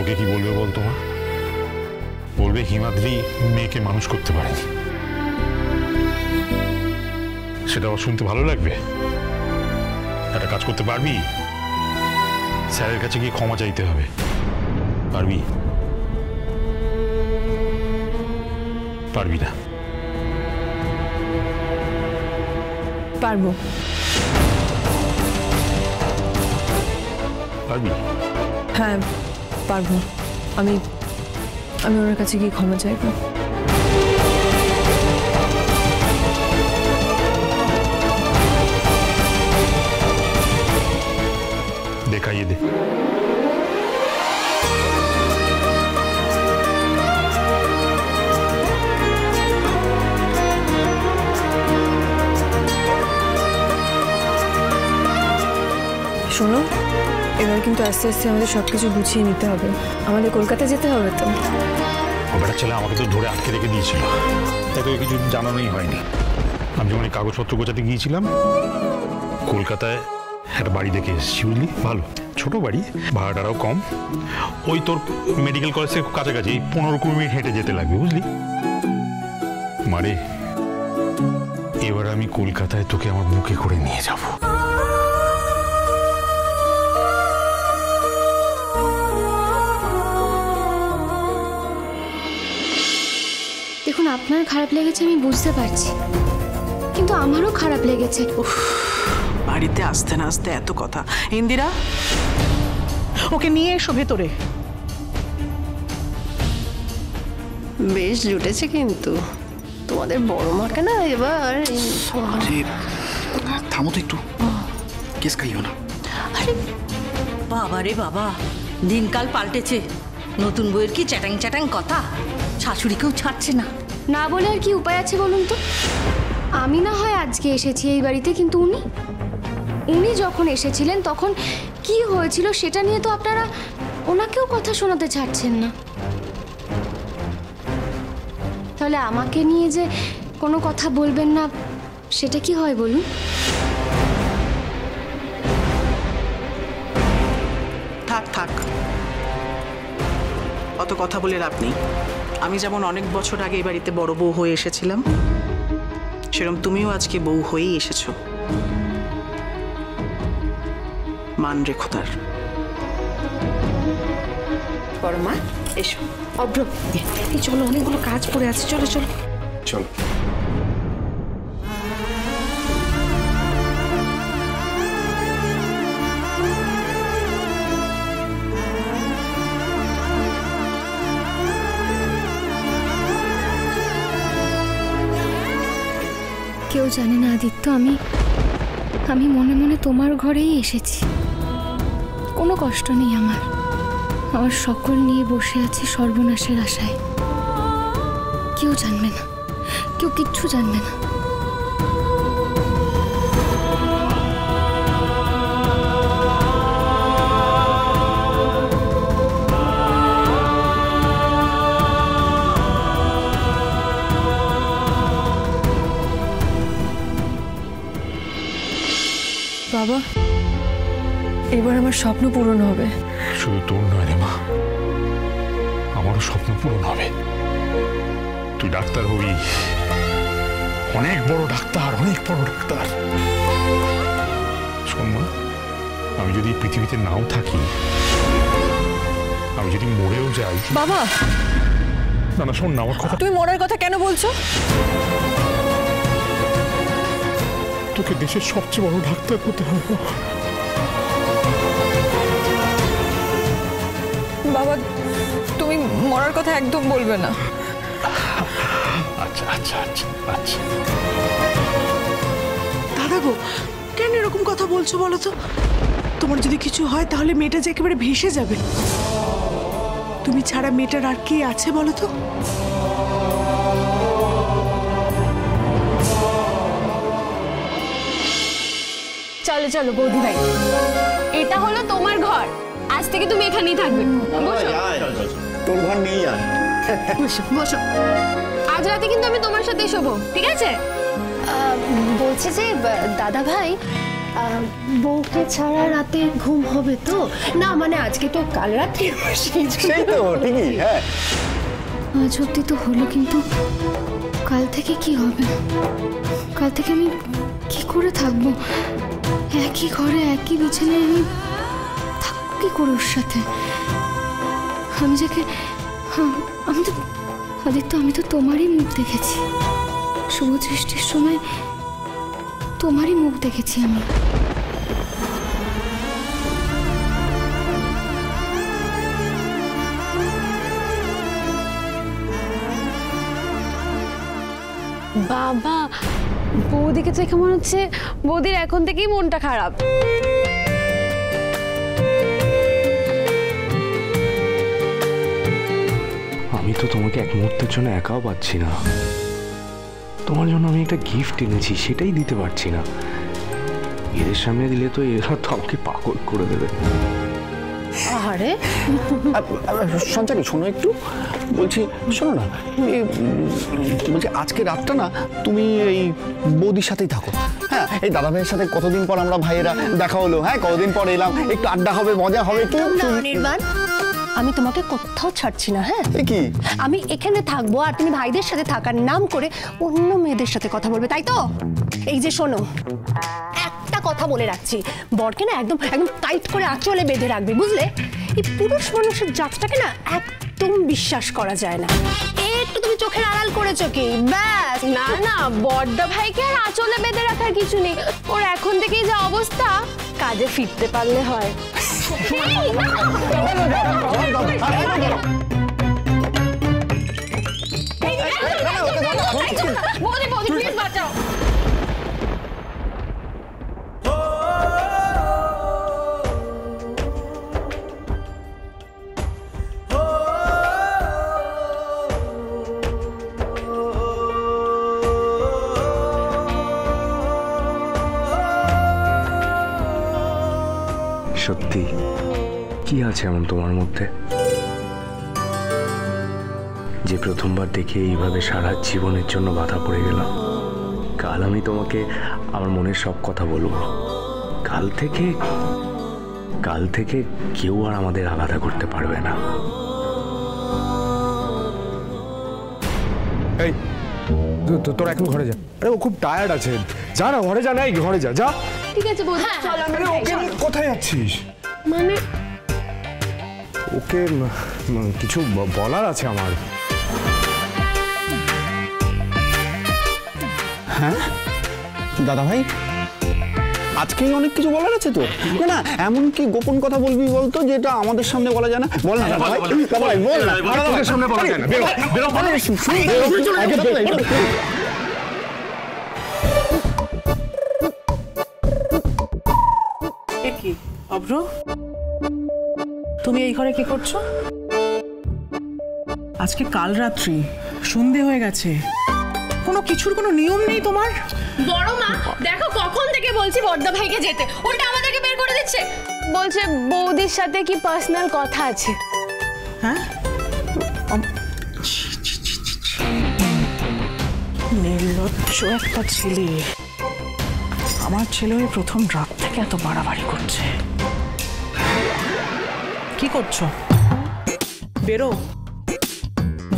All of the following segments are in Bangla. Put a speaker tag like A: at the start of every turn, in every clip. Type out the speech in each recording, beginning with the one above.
A: লোকে কি বলবে বল তোমার? বলবে হিমাদ্রি মেয়েকে মানুষ করতে পারেনি। সেটা আবার শুনতে ভালো লাগবে? একটা কাজ করতে পারবি? স্যারের কাছে গিয়ে ক্ষমা চাইতে হবে। পারবি? পারবি না?
B: পারবো।
A: পারবি?
B: হ্যাঁ পারবো। আমি ওনার কাছে গিয়ে ক্ষমা চাইবো।
A: দেখাইয়ে দে।
B: শোনো, এবার কিন্তু আস্তে আস্তে আমাদের সবকিছু গুছিয়ে নিতে হবে। আমাদের কলকাতা যেতে হবে তো।
A: ওটা ছেলে আমাকে তো ধরে আটকে রেখে দিয়েছিল, তাই তো কিছু জানানোই হয়নি। আমি যখন এই কাগজপত্র গোছাতে গিয়েছিলাম কলকাতায় একটা বাড়ি দেখে এসেছি, বুঝলি? ভালো ছোট বাড়ি, ভাড়াটাও কম। ওই তোর মেডিকেল কলেজ থেকে কাছাকাছি 15-20 মিনিট হেঁটে যেতে লাগবে, বুঝলি? মারে, এবার আমি কলকাতায় তোকে আমার বুকে করে নিয়ে যাব।
C: দেখুন, আপনার খারাপ লেগেছে আমি বুঝতে পারছি, কিন্তু আমারও খারাপ লেগেছে।
D: বাড়িতে আসতে না আসতে এত কথা। ইন্দিরা, ওকে নিয়ে এসো ভেতরে।
E: বেশ জুটেছে কিন্তু তোমাদের বড় মাকে না এবার।
F: থামো তো একটু, কেস খাইও না।
G: আরে বাবা রে বাবা, দিনকাল পাল্টেছে। নতুন বইয়ের কি চ্যাটাং চ্যাটাং কথা, শাশুড়িকেও ছাড়ছে না।
C: না বলে আর কি উপায় আছে বলুন তো? আমি না হয় আজকে এসেছি এই বাড়িতে, কিন্তু উনি যখন এসেছিলেন তখন কি হয়েছিল সেটা নিয়ে তো আপনারা ওনাকেও কথা শোনাতে ছাড়ছেন না। তাহলে আমাকে নিয়ে যে কোনো কথা বলবেন না, সেটা কি হয় বলুন?
D: থাক থাক, অত কথা বলে লাভ নেই। আমি যেমন অনেক বছর আগে এই বাড়িতে বড় বউ হয়ে এসেছিলাম, সেরকম তুমিও আজকে বউ হয়েই এসেছো। মান রেখো তার।
E: বড় মা এসো। অভ্র, এই চলো, অনেকগুলো কাজ পড়ে আছে, চলো চলো
F: চলো।
C: কেউ জানে না আদিত্য, আমি মনে মনে তোমার ঘরেই এসেছি। কোনো কষ্ট নেই আমার সকল নিয়ে বসে আছি সর্বনাশের আশায়। কেউ জানবে না, কেউ কিচ্ছু জানবে না।
B: বাবা, এবার আমার স্বপ্ন পূরণ হবে।
A: শুধু তোর নয় রে মা, আমারও স্বপ্ন পূরণ হবে। তুই ডাক্তার হবি, অনেক বড় ডাক্তার, অনেক বড় ডাক্তার। শোন মা, আমি যদি পৃথিবীতে নাও থাকি, আমি যদি মরেও যাই।
B: বাবা,
A: না না শোন না আমার কথা।
B: তুমি মরার কথা কেন বলছো?
A: তোকে দেশের সবচেয়ে বড় ডাক্তার হতে হবে।
B: বাবা, তুমি মরার কথা একদম বলবে না।
A: আচ্ছা আচ্ছা আচ্ছা আচ্ছা।
D: দাদা গো, কেন এরকম কথা বলছো বলো তো? তোমার যদি কিছু হয় তাহলে মেয়েটা যে একেবারে ভেসে যাবে। তুমি ছাড়া মেয়েটার আর কে আছে বলো তো?
H: চলো চলো বৌদি ভাই, এটা হলো তোমার ঘর, আজ থেকে তুমি এখানেই থাকবে।
F: তোর ঘর নেই আর।
H: বসো বসো, আজ রাতে কিন্তু আমি তোমার সাথে শোবো, ঠিক আছে?
C: বলছি যে দাদা ভাই,
E: বউকে ছাড়া রাতে ঘুম হবে তো? না মানে আজকে তো কাল রাতে
F: সেই তো ঠিকই। হ্যাঁ
C: আজ অব্দি তো হলো, কিন্তু কাল থেকে কি হবে? কাল থেকে আমি কি করে থাকবো? একই ঘরে একই বিছানায় আমি থাকবো কি করে ওর সাথে? আমি যাকে আমি তো আদিত্য, আমি তো তোমারই মুখ দেখেছি শুভ দৃষ্টির সময়, তোমারই মুখ দেখেছি আমি।
H: বাবা, বৌদিকে দেখে মনে হচ্ছে বৌদির এখন থেকেই মনটা খারাপ।
I: আমি তো তোমাকে এক মুহূর্তের জন্য একাও পাচ্ছি না। তোমার জন্য আমি একটা গিফট এনেছি, সেটাই দিতে পারছি না। এদের সামনে দিলে তো এরা তো আমাকে পাগল করে দেবে।
E: আরে
F: সঞ্চারী শোনো একটু, বলছি শোনো না, বলছি আজকে রাতটা না তুমি এই বৌদির সাথেই থাকো। হ্যাঁ, এই দাদা ভাইয়ের সাথে কতদিন পর আমরা ভাইয়েরা দেখা হলো। হ্যাঁ, কতদিন পর এলাম, একটু আড্ডা হবে, মজা হবে। কি
E: নির্বাণ, আমি তোমাকে কোথাও ছাড়ছি না। হ্যাঁ
F: কি
E: আমি এখানে থাকবো আর তুমি ভাইদের সাথে থাকার নাম করে অন্য মেয়েদের সাথে কথা বলবে, তাই তো? এই যে শোনো, একটা কথা বলে রাখছি, বরকে না একদম একদম টাইট করে আঁচলে বেঁধে রাখবে, বুঝলে? এই পুরুষ মানুষের জাতটাকে না একদম বিশ্বাস করা যায় না। একটু তুমি চোখের আড়াল করেছো কি, ব্যাস।
H: না না, বড়দা ভাইকে আর আঁচলে বেঁধে রাখার কিছু নেই। ওর এখন থেকেই যা অবস্থা, কাজে ফিরতে পারলে হয়। বৌদি, প্লিজ বাঁচাও।
I: সত্যি কি আছে এমন তোমার মধ্যে যে প্রথমবার দেখে এইভাবে সারা জীবনের জন্য বাধা পড়ে গেলাম? কাল আমি তোমাকে আমার মনের সব কথা বলবো। কাল থেকে কেউ আর আমাদের আলাদা করতে পারবে না।
J: এই তোর এখন ঘরে যা। আরে ও খুব টায়ার্ড আছে, যা না ঘরে যা। নাই ঘরে যা, যা।
H: ঠিক আছে বৌদি, চলো আমরা যাই।
J: কোথায় যাচ্ছিস?
H: মানে
J: ওকে কিছু বলার আছে আমার।
F: হ্যাঁ দাদা ভাই, আজকেই অনেক কিছু বলার আছে তো? না এমন কি গোপন কথা বলবি বলতো, যেটা আমাদের সামনে বলা যায় না? বল না দাদা ভাই, বল না।
J: আমাদের সামনে বলা যায় না। বেরো বেরো।
D: কি অভ্র, তুমি এই ঘরে কি করছো? আজকে কাল রাত্রি, সন্ধে হয়ে গেছে, কোনো কিছুর কোনো নিয়ম নেই তোমার?
H: বড় মা দেখো, কখন থেকে বলছি বড়দা ভাইকে যেতে, উল্টা আমাদেরকে বের করে দিচ্ছে। বলছে বৌদির সাথে কি পার্সোনাল কথা আছে।
D: হ্যাঁ, নির্লজ্জ একটা ছেলে। আমার ছেলে ওই প্রথম রাত থেকে এত বাড়াবাড়ি করছে। কি করছো? বেরো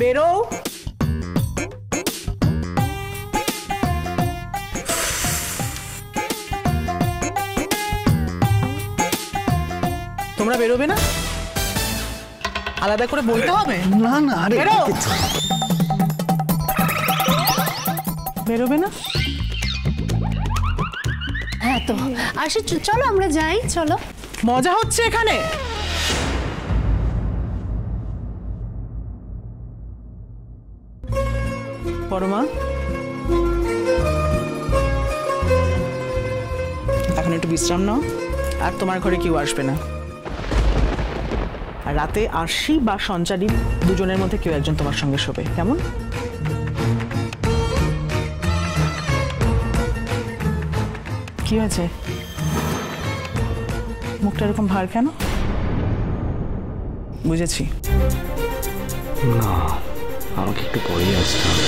D: বেরো। তোমরা বেরোবে না? আলাদা করে বলতে হবে?
F: না না, আরে
D: বেরোবে না?
E: হ্যাঁ তো আসে, চলো আমরা যাই, চলো।
D: মজা হচ্ছে এখানে? পরমা, এখন একটু বিশ্রাম নাও, আর তোমার ঘরে কেউ আসবে না। আর রাতে আরশি বা সঞ্চারী দুজনের মধ্যে কেউ একজন তোমার সঙ্গে শোবে, কেমন? কি হয়েছে? মুখটা এরকম ভার কেন? বুঝেছি।
I: না, আমাকে একটু পরেই আসতে হবে।